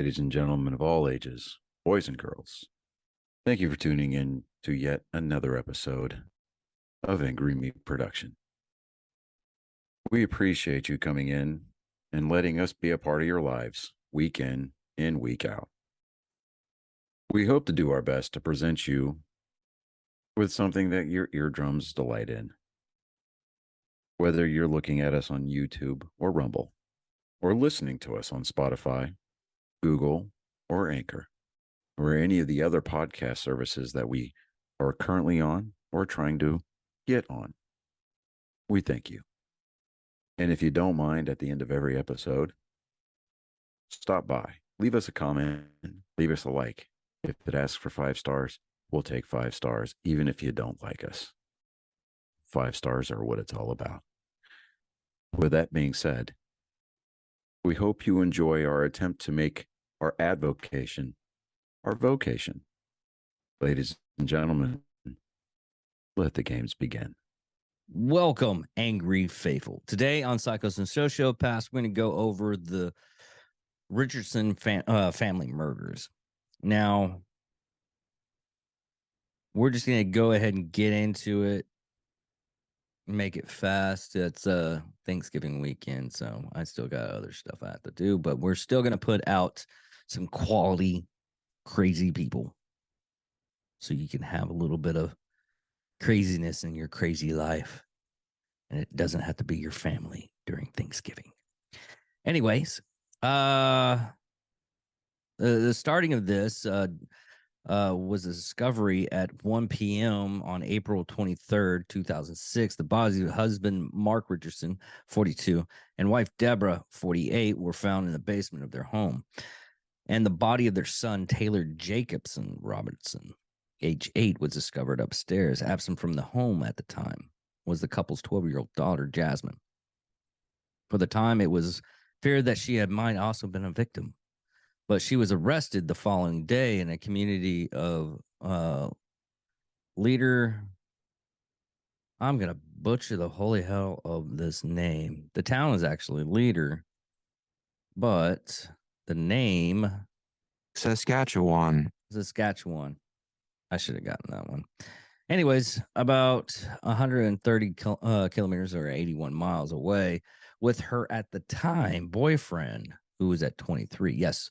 ladies and gentlemen of all ages, boys and girls. Thank you for tuning in to yet another episode of Angry Meat Production. We appreciate you coming in and letting us be a part of your lives week in and week out. We hope to do our best to present you with something that your eardrums delight in. Whether you're looking at us on YouTube or Rumble, or listening to us on Spotify, Google, or Anchor, or any of the other podcast services that we are currently on or trying to get on. We thank you. And if you don't mind, at the end of every episode, stop by, leave us a comment, leave us a like. If it asks for 5 stars, we'll take 5 stars, even if you don't like us. 5 stars are what it's all about. With that being said, we hope you enjoy our attempt to make our advocation our vocation. Ladies and gentlemen, let the games begin. Welcome, Angry Faithful. Today on Psychos and Sociopaths, we're going to go over the Richardson family murders. Now, we're just going to go ahead and get into it, make it fast. It's Thanksgiving weekend, so I still got other stuff I have to do, but we're still going to put out some quality, crazy people so you can have a little bit of craziness in your crazy life, and it doesn't have to be your family during Thanksgiving. Anyways, the starting of this was a discovery at 1 p.m. on April 23rd, 2006. The bodies of husband Mark Richardson, 42, and wife Deborah, 48, were found in the basement of their home. And the body of their son, Taylor Jacobson Robertson, age 8, was discovered upstairs. Absent from the home at the time was the couple's 12-year-old daughter, Jasmine. For the time, it was feared that she might also been a victim. But she was arrested the following day in a community of Leader. I'm going to butcher the holy hell of this name. The town is actually Leader, but the name... Saskatchewan. I should have gotten that one. Anyways, about 130 kilometers or 81 miles away, with her at the time boyfriend, who was at 23. Yes,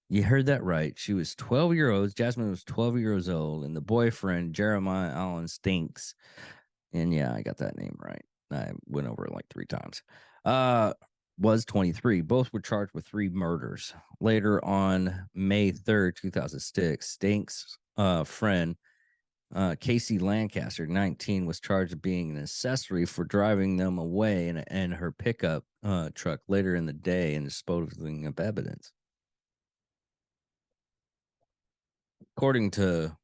you heard that right. She was 12 years old. Jasmine was 12 years old, and the boyfriend, Jeremiah Allen Stinks. And yeah, I got that name right. I went over it like 3 times. Was 23. Both were charged with 3 murders. Later on May 3rd, 2006, Stinks' friend, Casey Lancaster, 19, was charged with being an accessory for driving them away in her pickup truck later in the day and disposing of evidence. According to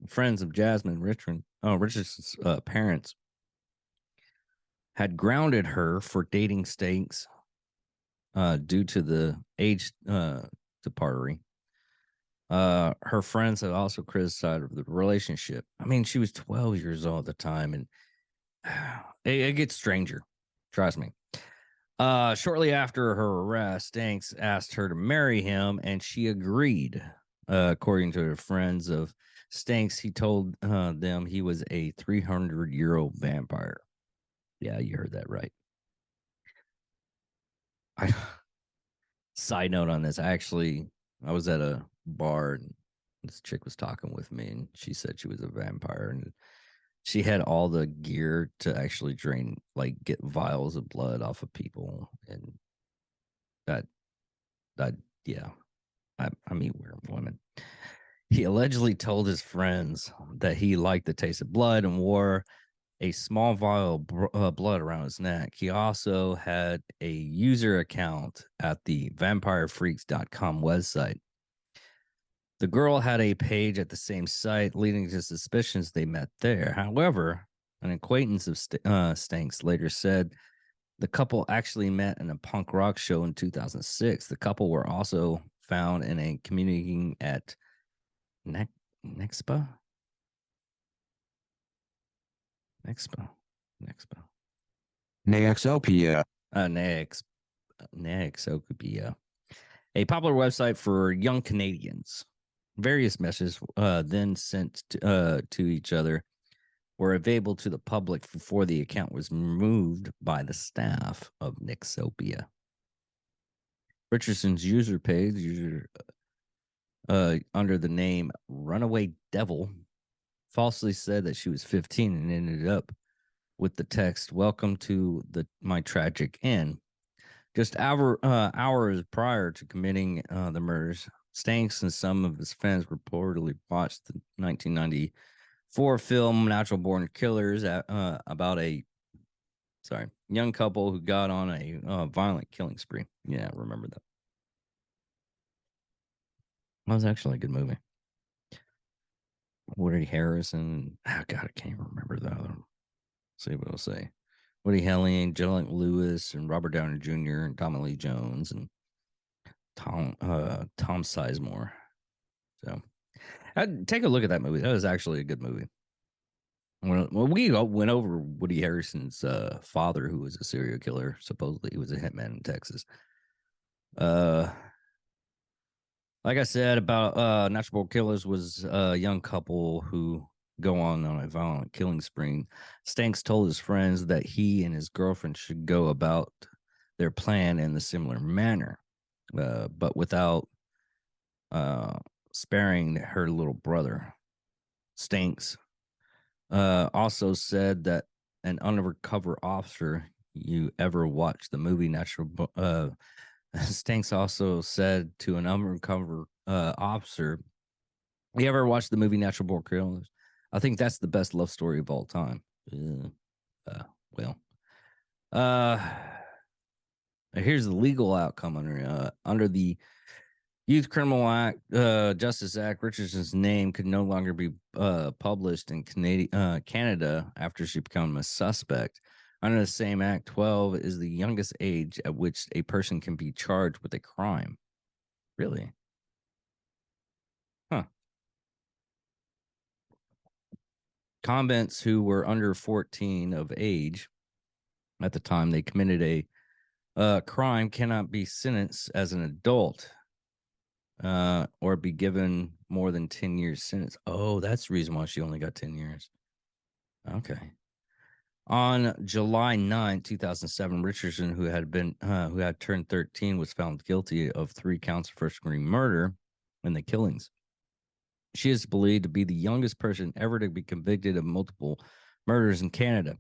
friends of Jasmine, Richardson's parents had grounded her for dating Stinks due to the age disparity. Her friends had also criticized the relationship. I mean, she was 12 years old at the time, and it gets stranger. Trust me. Shortly after her arrest, Stinks asked her to marry him, and she agreed. According to her friends of Stinks, he told them he was a 300-year-old vampire. Yeah, you heard that right. Side note on this, I was at a bar and this chick was talking with me, and she said she was a vampire, and she had all the gear to actually get vials of blood off of people, and yeah, I mean, weird women. He allegedly told his friends that he liked the taste of blood and wore a small vial of blood around his neck. He also had a user account at the vampirefreaks.com website. The girl had a page at the same site, leading to suspicions they met there. However, an acquaintance of Stinks later said the couple actually met in a punk rock show in 2006. The couple were also found in a community at Nexpa. Neoxopia. Neoxopia, a popular website for young Canadians. Various messages then sent to each other were available to the public before the account was removed by the staff of Nixopia. Richardson's user page, under the name Runaway Devil, falsely said that she was 15 and ended up with the text, "Welcome to my tragic end." Just hours prior to committing the murders, Stanks and some of his friends reportedly watched the 1994 film Natural Born Killers about a young couple who got on a violent killing spree. Yeah, I remember that. That was actually a good movie. Woody Harrison. Oh God, I can't remember that. Let's see what I'll say. Woody Harrelson, Juliette Lewis, and Robert Downey Jr. and Tommy Lee Jones and Tom Sizemore. So, I'd take a look at that movie. That was actually a good movie. When we went over Woody Harrelson's father, who was a serial killer, supposedly he was a hitman in Texas. Like I said about Natural Born Killers was a young couple who go on a violent killing spree. Stanks told his friends that he and his girlfriend should go about their plan in a similar manner, but without sparing her little brother. Stanks also said that an undercover officer, you ever watched the movie Stanks also said to an undercover officer, "You ever watched the movie Natural Born Killers? I think that's the best love story of all time." Here's the legal outcome under the Youth Criminal Act, Justice Act. Richardson's name could no longer be published in Canada after she became a suspect. Under the same act, 12 is the youngest age at which a person can be charged with a crime. Really? Huh. Convicts who were under 14 of age at the time they committed a crime cannot be sentenced as an adult or be given more than 10 years sentence. Oh, that's the reason why she only got 10 years. Okay. On July 9, 2007, Richardson, who had turned 13, was found guilty of 3 counts of first-degree murder in the killings. She is believed to be the youngest person ever to be convicted of multiple murders in Canada.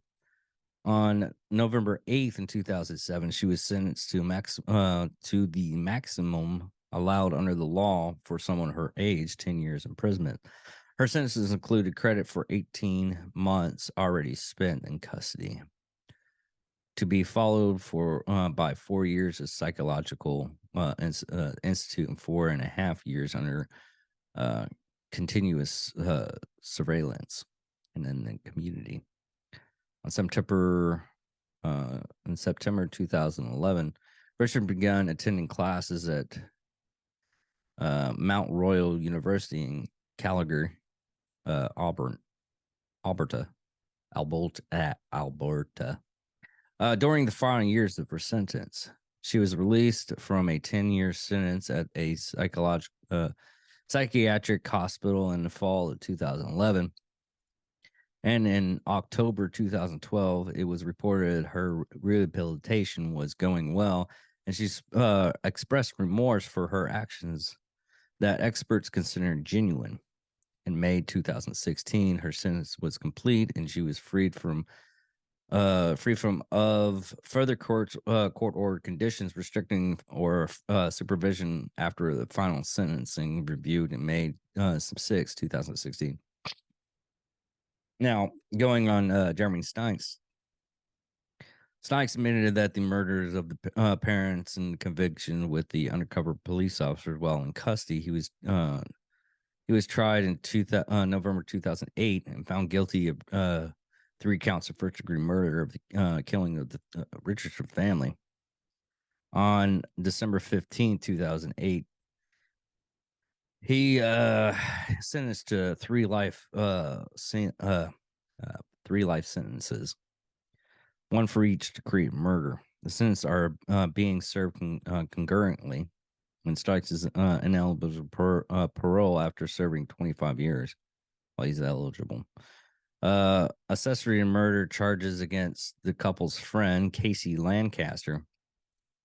On November 8th in 2007, she was sentenced to the maximum allowed under the law for someone her age, 10 years imprisonment. Her sentences included credit for 18 months already spent in custody, to be followed by 4 years of psychological institute and 4.5 years under continuous surveillance and in the community. In September 2011, Richard began attending classes at Mount Royal University in Calgary, Alberta. During the final years of her sentence, she was released from a 10-year sentence at a psychiatric hospital in the fall of 2011. And in October 2012, it was reported her rehabilitation was going well, and she's expressed remorse for her actions that experts consider genuine. In May 2016, her sentence was complete, and she was free from further court order conditions restricting or supervision after the final sentencing reviewed in May 6, 2016. Now, going on Jeremy Stikes. Stikes admitted that the murders of the parents and conviction with the undercover police officer while in custody. He was tried in November 2008 and found guilty of 3 counts of first-degree murder of the killing of the Richardson family. On December 15, 2008, he sentenced to 3 life sentences, 1 for each degree of murder. The sentences are being served concurrently. and strikes is ineligible parole after serving 25 years while he's eligible. Accessory and murder charges against the couple's friend, Casey Lancaster,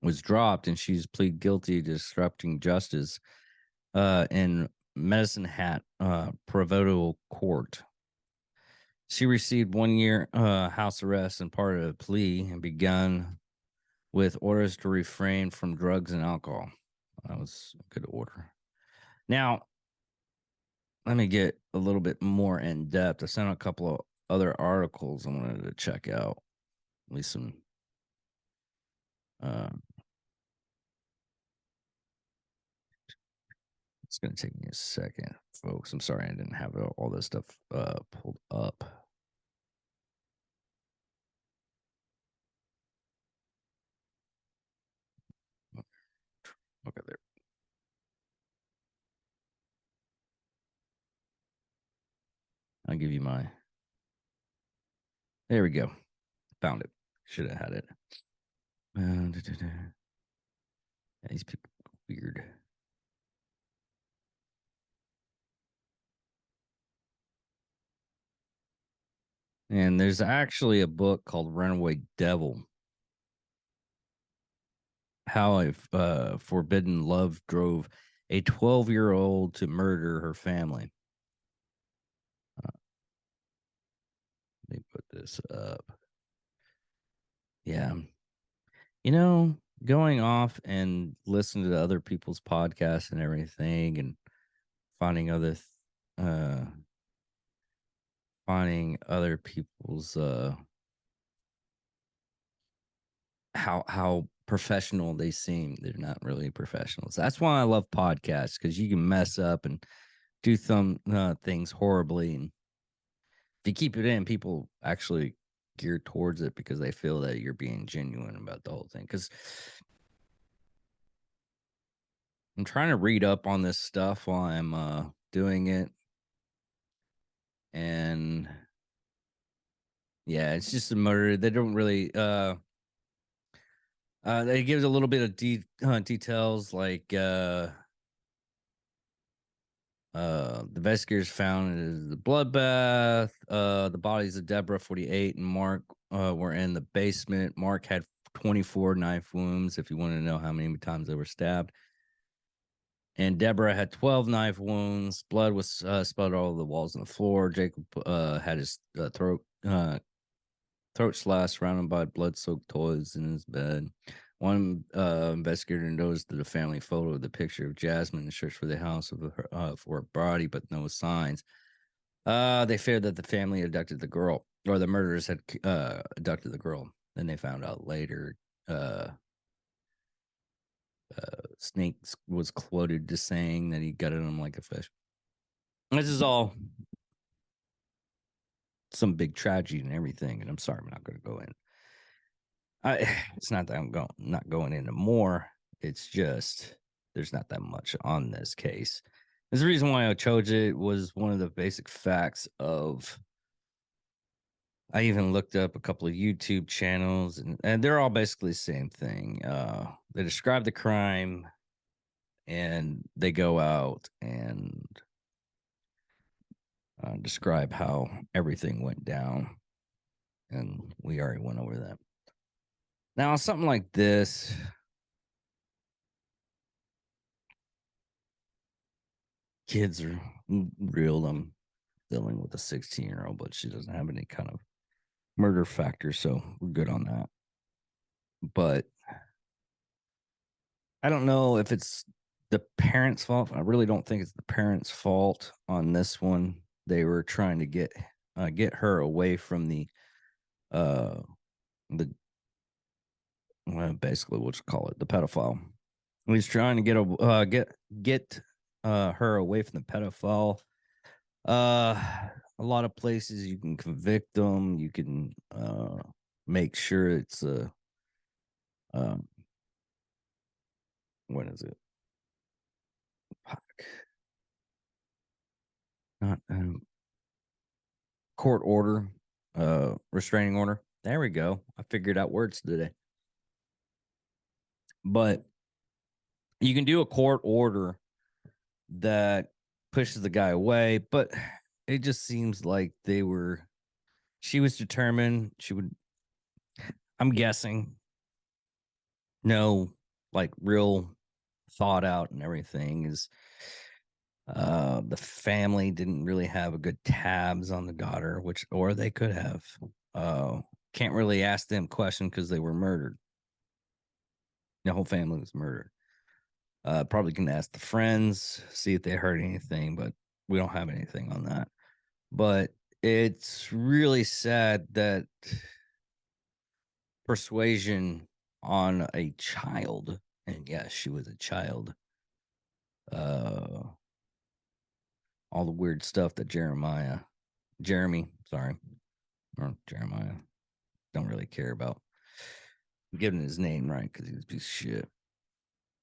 was dropped, and she's pleaded guilty to disrupting justice in Medicine Hat Provincial Court. She received 1 year house arrest and part of a plea and begun with orders to refrain from drugs and alcohol. That was a good order. Now, let me get a little bit more in depth. I sent out a couple of other articles I wanted to check out. At least some. It's going to take me a second, folks. I'm sorry I didn't have all this stuff pulled up. Okay, there. I'll give you my. There we go. Found it. Should have had it. These people are weird. And there's actually a book called Runaway Devil. How a forbidden love drove a 12-year-old to murder her family. Let me put this up. Yeah. You know, going off and listening to other people's podcasts and everything and finding other people's how professional they seem. They're not really professionals. That's why I love podcasts, because you can mess up and do some things horribly, and if you keep it in, people actually gear towards it because they feel that you're being genuine about the whole thing. Because I'm trying to read up on this stuff while I'm doing it, and yeah, it's just a murder. They don't really they give a little bit of details, like the investigators found the bloodbath. The bodies of Deborah, 48, and Mark were in the basement. Mark had 24 knife wounds, if you want to know how many times they were stabbed. And Deborah had 12 knife wounds. Blood was splattered all over the walls and the floor. Jacob had his throat slashed, surrounded by blood-soaked toys in his bed. One investigator noticed the family photo of the picture of Jasmine and searched for the house of her, for her body, but no signs. They feared that the family abducted the girl, or the murderers had abducted the girl. Then they found out later. Snake was quoted to saying that he gutted him like a fish. This is all some big tragedy and everything, and I'm sorry I'm not going to go in. It's not that I'm not going into more. It's just there's not that much on this case. There's the reason why I chose it was one of the basic facts of. I even looked up a couple of YouTube channels, and they're all basically the same thing. They describe the crime, and they go out and describe how everything went down. And we already went over that. Now, something like this, kids are real. I'm dealing with a 16-year-old, but she doesn't have any kind of murder factor, so we're good on that. But I don't know if it's the parents' fault. I really don't think it's the parents' fault on this one. They were trying to get her away from the basically what you call it, the pedophile. He's trying to get her away from the pedophile. A lot of places you can convict them. You can make sure it's what is it? Not court order, restraining order. There we go. I figured out words today. But you can do a court order that pushes the guy away, but it just seems like she was determined she would, I'm guessing, no, like real thought out and everything is the family didn't really have a good tabs on the daughter, or they could have. Can't really ask them questions because they were murdered. The whole family was murdered. Probably can ask the friends, see if they heard anything, but we don't have anything on that. But it's really sad that persuasion on a child, and yes, she was a child. All the weird stuff that Jeremy, sorry, or Jeremiah, don't really care about. I'm giving his name right because he was a piece of shit.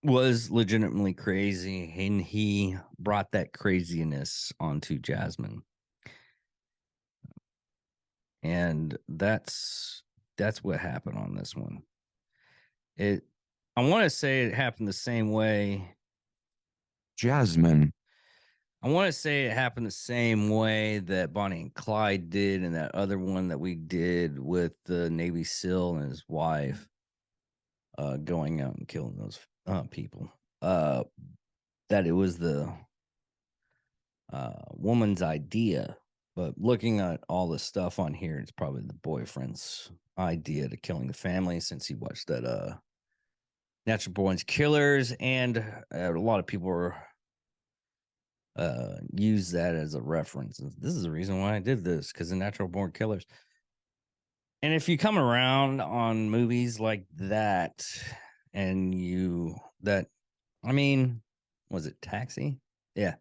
Was legitimately crazy, and he brought that craziness onto Jasmine. And that's what happened on this one. I want to say it happened the same way. Jasmine. I want to say it happened the same way that Bonnie and Clyde did, and that other one that we did with the Navy SEAL and his wife, going out and killing those people. That it was the woman's idea, but looking at all the stuff on here, it's probably the boyfriend's idea to killing the family, since he watched that Natural Born Killers, and a lot of people were use that as a reference. This is the reason why I did this, because of Natural Born Killers. And if you come around on movies like that, and was it Taxi? Yeah.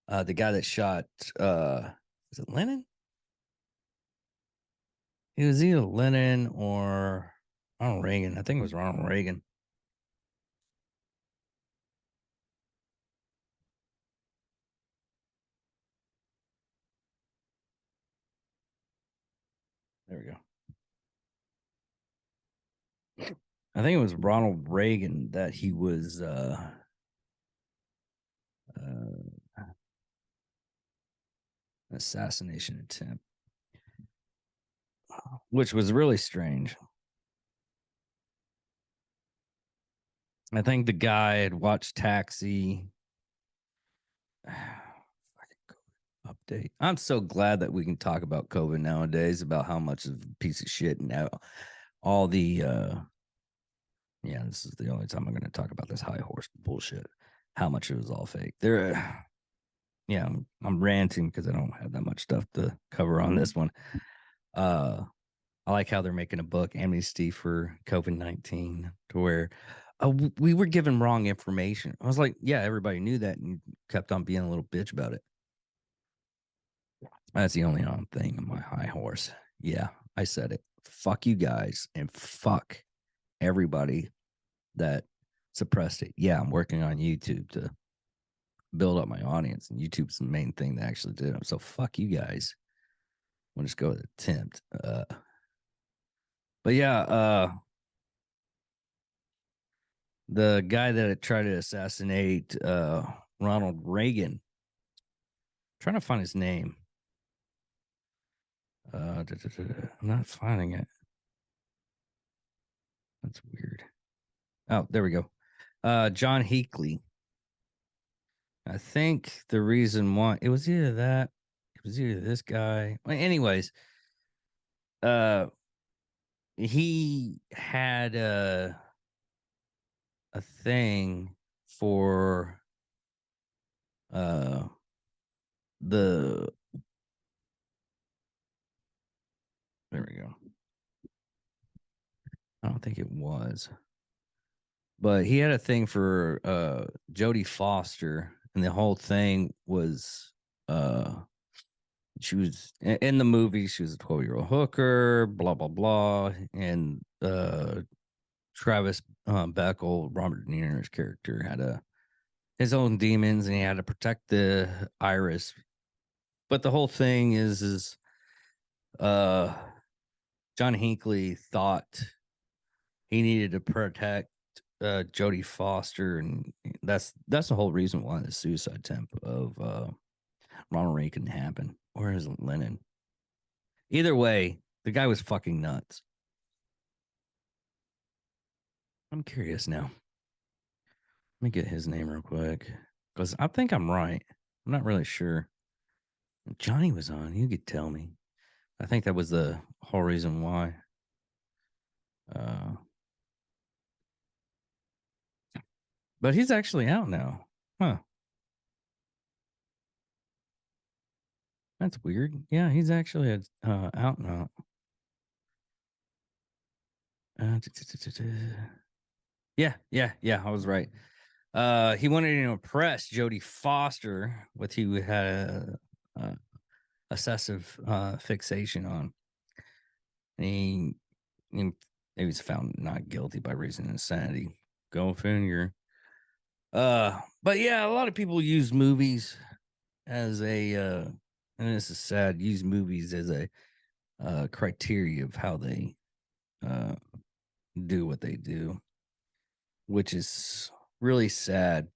The guy that shot is it Lennon? It was either Lennon or Ronald Reagan. I think it was Ronald Reagan. There we go. I think it was Ronald Reagan that he was assassination attempt, which was really strange. I think the guy had watched Taxi. Update. I'm so glad that we can talk about COVID nowadays, about how much of a piece of shit, and now all the this is the only time I'm going to talk about this high horse bullshit. How much it was all fake. I'm ranting because I don't have that much stuff to cover on this one. I like how they're making a book, Amnesty for COVID-19, to where we were given wrong information. I was like, yeah, everybody knew that, and kept on being a little bitch about it. That's the only thing on my high horse. Yeah, I said it. Fuck you guys, and fuck everybody that suppressed it. Yeah, I'm working on YouTube to build up my audience, and YouTube's the main thing that actually did it. So fuck you guys. We'll just go with attempt. But yeah, the guy that tried to assassinate Ronald Reagan. I'm trying to find his name. I'm not finding it. That's weird. Oh, there we go. John Hinckley. I think the reason why it was either this guy. Well, anyways, he had a thing for the there we go. I don't think it was, but he had a thing for Jodie Foster, and the whole thing was she was in the movie, she was a 12-year-old hooker, blah blah blah, and Travis Bickle, Robert De Niro's character, had his own demons, and he had to protect the Iris. But the whole thing is John Hinckley thought he needed to protect Jodie Foster, and that's the whole reason why the suicide attempt of Ronald Reagan happened, or is it Lennon? Either way, the guy was fucking nuts. I'm curious now. Let me get his name real quick because I think I'm right. I'm not really sure. Johnny was on. You could tell me. I think that was the whole reason why. But he's actually out now. Huh. That's weird. Yeah, he's actually out now. Yeah. I was right. He wanted to impress Jodie Foster, with who had a obsessive fixation on. And he was found not guilty by reason of insanity. Go figure. But yeah, a lot of people use movies as a and this is sad, use movies as a criteria of how they do what they do, which is really sad.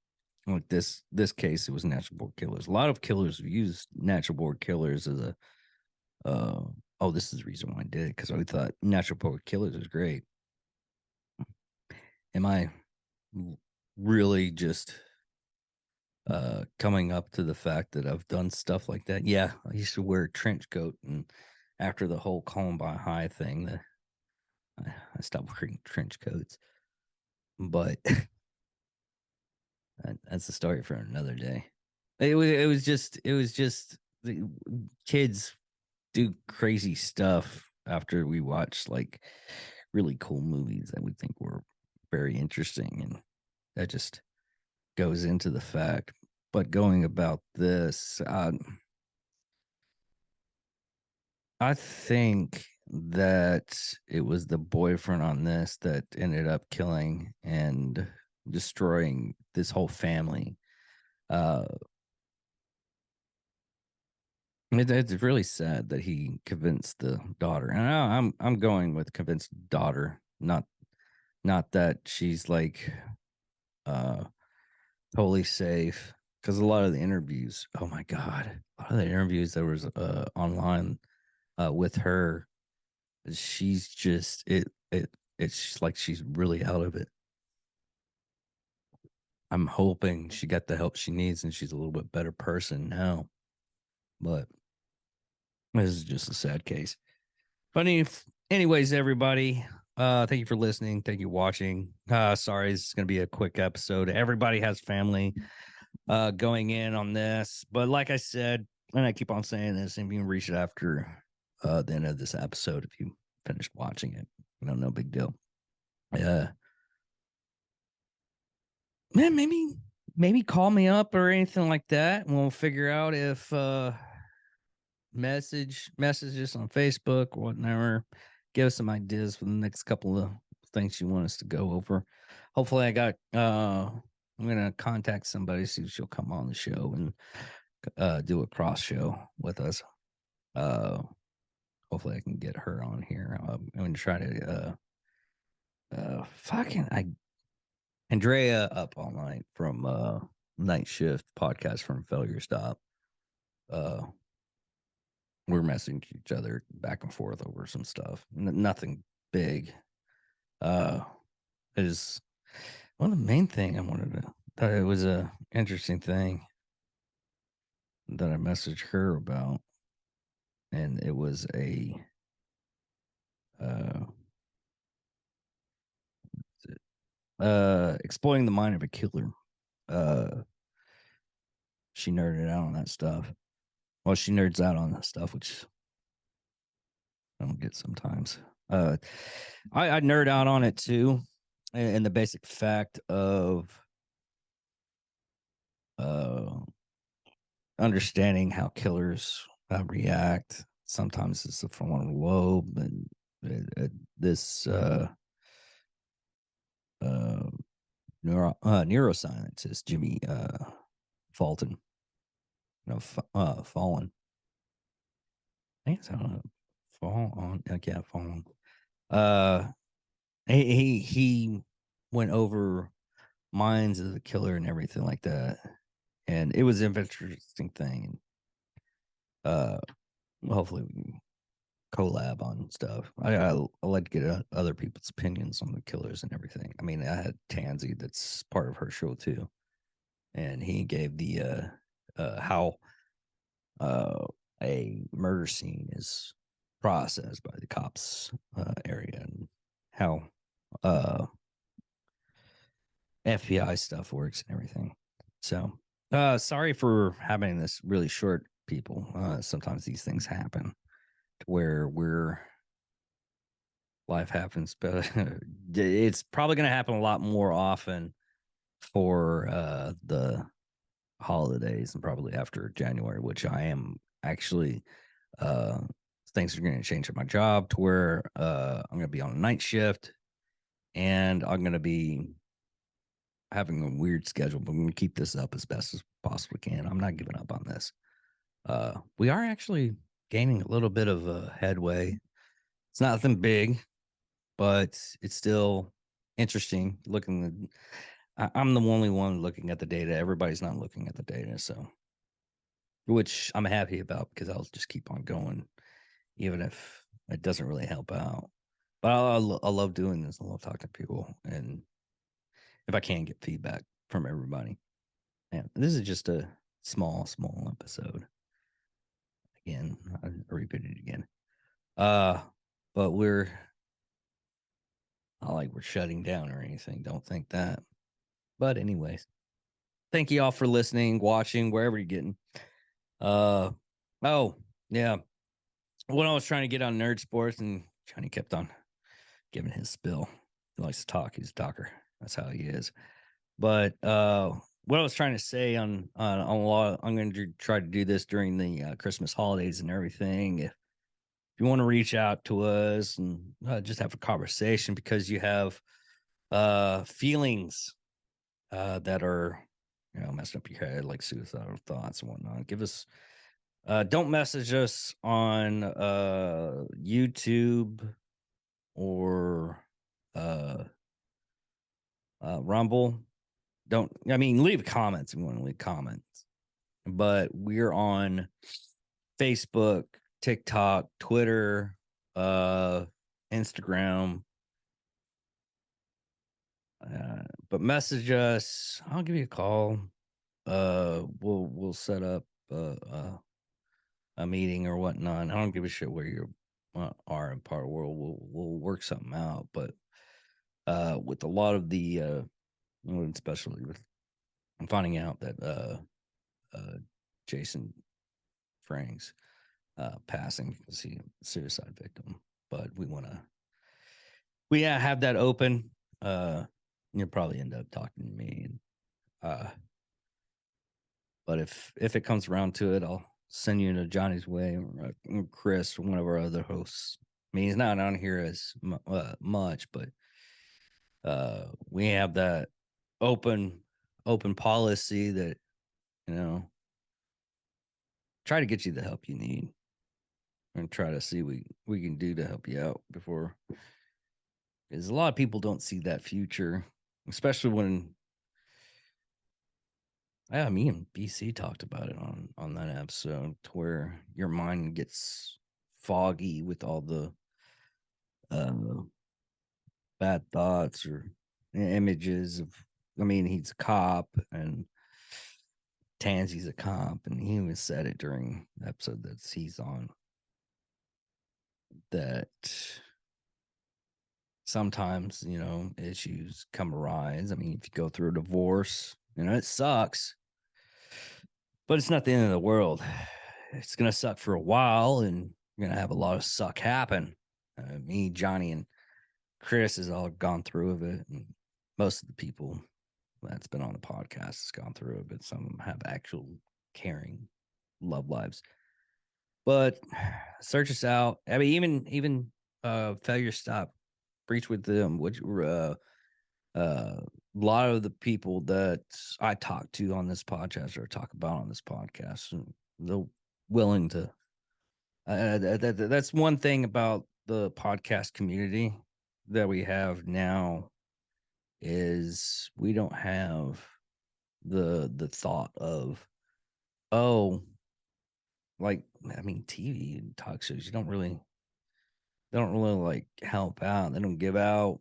Like this case, it was natural born killers. A lot of killers have used natural born killers as a oh, this is the reason why I did it, because I thought natural born killers is great. Am I really just coming up to the fact that I've done stuff like that? Yeah, I used to wear a trench coat, and after the whole Columbine High thing, I stopped wearing trench coats. But that's a story for another day. It was just the kids do crazy stuff after we watch like really cool movies that we think were very interesting, and that just goes into the fact. But going about this, I think that it was the boyfriend on this that ended up killing and destroying this whole family. It's really sad that he convinced the daughter, and I'm going with convinced daughter, not that she's like totally safe, because a lot of the interviews, oh my god, a lot of the interviews that was online with her, she's just it's like she's really out of it. I'm hoping she got the help she needs and she's a little bit better person now, but this is just a sad case. But anyways, everybody, thank you for listening. Thank you for watching. Sorry, it's going to be a quick episode. Everybody has family going in on this. But like I said, and I keep on saying this, and you can reach it after the end of this episode if you finished watching it. No big deal. Man, maybe call me up or anything like that, and we'll figure out if messages on Facebook or whatever. Give us some ideas for the next couple of things you want us to go over. Hopefully I'm gonna contact somebody, see if she'll come on the show and do a cross show with us. Hopefully I can get her on here. I'm gonna try to Andrea up all night from Night Shift podcast from Failure Stop. We're messaging each other back and forth over some stuff. Nothing big. Is one of the main thing I wanted to thought it was a interesting thing that I messaged her about, and it was a exploiting the mind of a killer. She nerded out on that stuff. Well, she nerds out on that stuff, which I don't get sometimes. I nerd out on it too, and the basic fact of understanding how killers react. Sometimes it's the frontal lobe, and this neuroscientist Jimmy Fulton, Fallen. I think it's Fall on. Yeah, Fallen. He went over minds of the killer and everything like that, and it was an interesting thing. Uh, hopefully we can collab on stuff. I like to get other people's opinions on the killers and everything. I mean, I had Tansy, that's part of her show too, and he gave the how a murder scene is processed by the cops area, and how FBI stuff works and everything. So sorry for having this really short, people. Sometimes these things happen to where life happens, but it's probably going to happen a lot more often for the holidays and probably after January, which I am actually things are going to change at my job to where I'm going to be on a night shift, and I'm going to be having a weird schedule, but I'm going to keep this up as best as possibly can. I'm not giving up on this. We are actually gaining a little bit of a headway. It's nothing big, but it's still interesting looking. I'm the only one looking at the data. Everybody's not looking at the data, so which I'm happy about, because I'll just keep on going, even if it doesn't really help out. But I love doing this. I love talking to people, and if I can get feedback from everybody. And this is just a small episode. Again, I repeat it again. But we're not like we're shutting down or anything. Don't think that. But anyways, thank you all for listening, watching, wherever you're getting. Oh, yeah. When I was trying to get on Nerd Sports, and Johnny kept on giving his spill. He likes to talk. He's a talker. That's how he is. But what I was trying to say on a lot, I'm going to try to do this during the Christmas holidays and everything. If you want to reach out to us and just have a conversation, because you have feelings that are, messing up your head, like suicidal thoughts and whatnot, give us. Don't message us on YouTube or Rumble. Leave comments if you want to leave comments. But we're on Facebook, TikTok, Twitter, Instagram. But message us. I'll give you a call. We'll set up a meeting or whatnot. I don't give a shit where you are in part of the world. We'll work something out. But with a lot of the especially with finding out that Jason Franks passing because he's a suicide victim, but we have that open. You'll probably end up talking to me, and but if it comes around to it, I'll send you to Johnny's way, or Chris, one of our other hosts. I mean, he's not on here as much, but we have that open policy that, try to get you the help you need, and try to see what we can do to help you out before, because a lot of people don't see that future, especially when me and BC talked about it on that episode, to where your mind gets foggy with all the bad thoughts or images of. I mean, he's a cop, and Tansy's a cop, and he even said it during the episode that he's on, that sometimes, issues come arise. I mean, if you go through a divorce, it sucks, but it's not the end of the world. It's going to suck for a while, and you're going to have a lot of suck happen. Me, Johnny, and Chris has all gone through of it, and most of the people that's been on the podcast has gone through it, but some of them have actual caring love lives. But search us out. I mean, even Failure Stop, Breach with Them, which a lot of the people that I talk to on this podcast or talk about on this podcast, and they're willing to. That's one thing about the podcast community that we have now, is we don't have the thought of, oh, like, I mean, TV and talk shows, they don't really like help out. They don't give out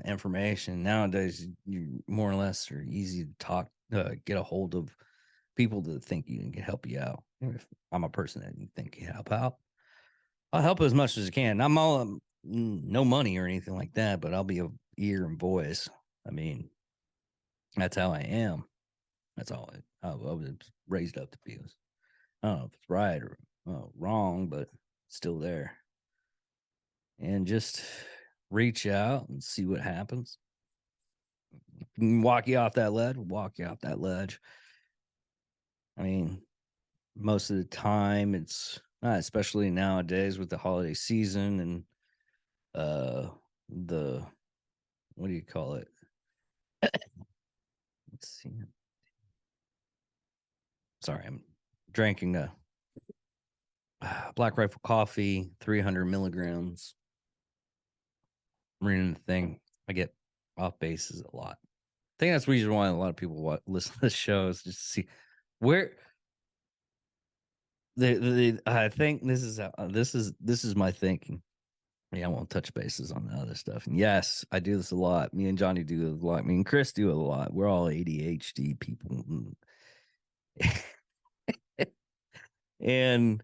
information. Nowadays, you more or less are easy to talk, get a hold of people that think you can help you out. If I'm a person that you think can help out, I'll help as much as I can. I'm all no money or anything like that, but I'll be a ear and voice. I mean, that's how I am. That's all I was raised up to be. I don't know if it's right or wrong, but still there. And just reach out and see what happens. Walk you off that ledge, walk you off that ledge. I mean, most of the time it's especially nowadays with the holiday season and the what do you call it? Let's see. Sorry, I'm drinking a Black Rifle coffee, 300 milligrams. Reading the thing, I get off bases a lot. I think that's the reason why a lot of people listen to the show is just to see where I think this is my thinking. Yeah, I won't touch bases on the other stuff. And yes, I do this a lot. Me and Johnny do it a lot. Me and Chris do it a lot. We're all ADHD people. and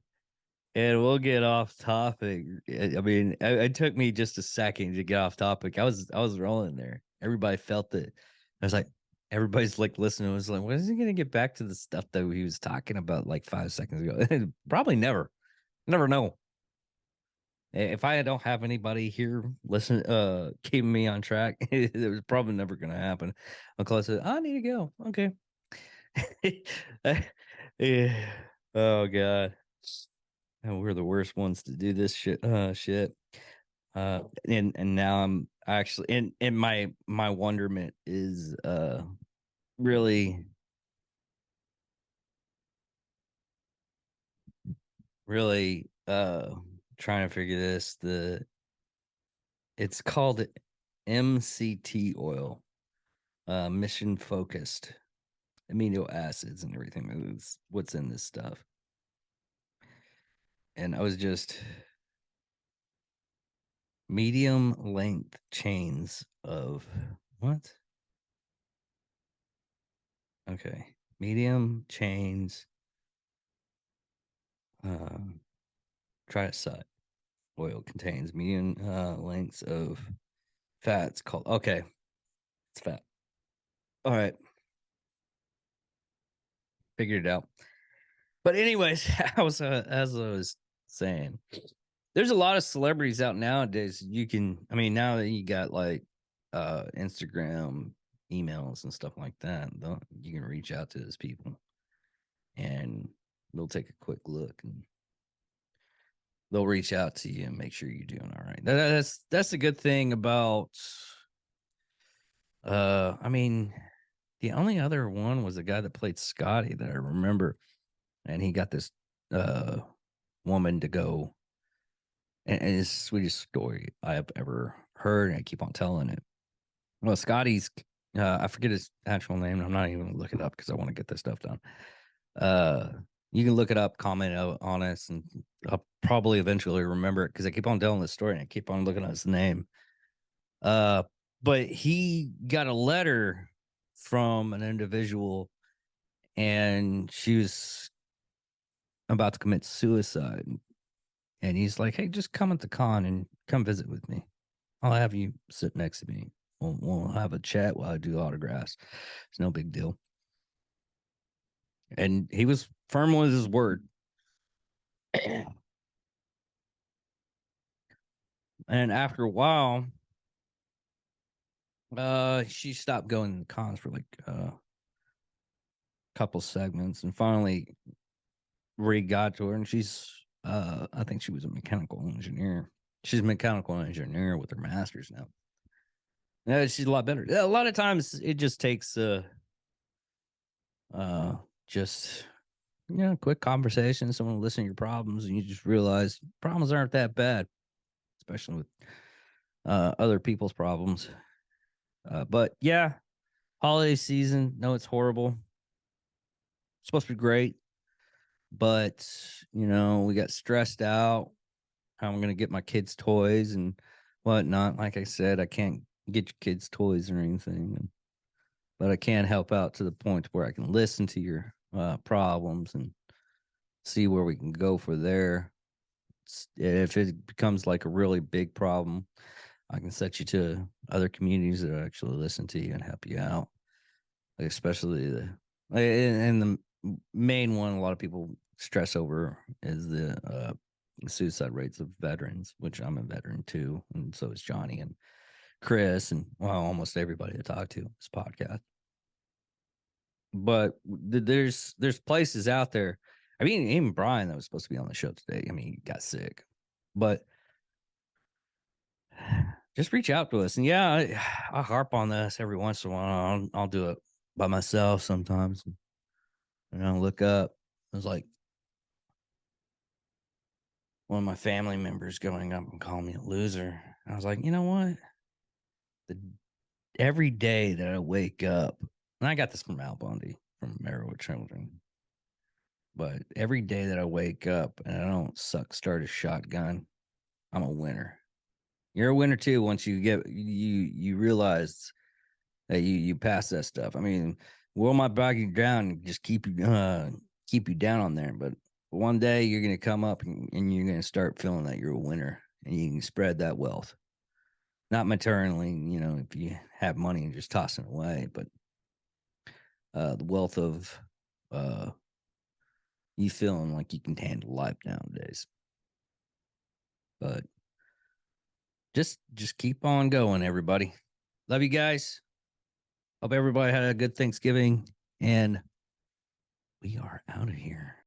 we'll get off topic. I mean, it took me just a second to get off topic. I was rolling there. Everybody felt it. I was like, everybody's like listening. I was like, when is he gonna get back to the stuff that he was talking about like 5 seconds ago? Probably never. Never know. If I don't have anybody here keeping me on track, it was probably never gonna happen. Uncle said, I need to go. Okay. Yeah. Oh God. Oh, we're the worst ones to do this shit. And now I'm actually in my wonderment is really really trying to figure this. It's called MCT oil, mission focused amino acids and everything. It's what's in this stuff. And I was just medium length chains of what? Okay. Medium chains. Triacid oil contains medium lengths of fats called, okay, it's fat. All right. Figured it out. But anyways, as I was saying, there's a lot of celebrities out nowadays. I mean, now that you got like Instagram, emails and stuff like that, you can reach out to those people and they'll take a quick look and they'll reach out to you and make sure you're doing all right. That's a good thing about I mean, the only other one was the guy that played Scotty that I remember, and he got this woman to go, and it's the sweetest story I have ever heard, and I keep on telling it. Well, Scotty's I forget his actual name. I'm not even gonna look it up because I want to get this stuff done. You can look it up, comment on it, and I'll probably eventually remember it because I keep on telling this story and I keep on looking at his name. But he got a letter from an individual and she was about to commit suicide. And he's like, hey, just come at the con and come visit with me. I'll have you sit next to me. We'll have a chat while I do autographs. It's no big deal. And he was firm with his word. And after a while, she stopped going to cons for like a couple segments, and finally Reed got to her, and she's I think she was a mechanical engineer. She's a mechanical engineer with her master's now. Yeah, she's a lot better. A lot of times it just takes just quick conversation, someone listen to your problems, and you just realize problems aren't that bad, especially with other people's problems. But yeah, holiday season. No, it's horrible. It's supposed to be great, but we got stressed out. How I'm gonna get my kids toys and whatnot. Like I said, I can't get your kids toys or anything, but I can help out to the point where I can listen to your problems and see where we can go for there. If it becomes like a really big problem, I can set you to other communities that actually listen to you and help you out. Like especially and the main one a lot of people stress over is the suicide rates of veterans, which I'm a veteran too, and so is Johnny and Chris and almost everybody I talk to this podcast. But there's places out there. I mean, even Brian that was supposed to be on the show today. I mean, he got sick, but just reach out to us. And yeah, I harp on this every once in a while. I'll do it by myself sometimes. Look up. It was like one of my family members going up and calling me a loser. I was like, you know what? Every day that I wake up, and I got this from Al Bundy from Marrow Children, but every day that I wake up and I don't start a shotgun, I'm a winner. You're a winner too once you get you realize that you pass that stuff. I mean, world might bog you down and just keep you down on there, but one day you're gonna come up and you're gonna start feeling that you're a winner and you can spread that wealth. Not maternally, if you have money and just tossing it away, but the wealth of you feeling like you can handle life nowadays. But just keep on going, everybody. Love you guys. Hope everybody had a good Thanksgiving, and we are out of here.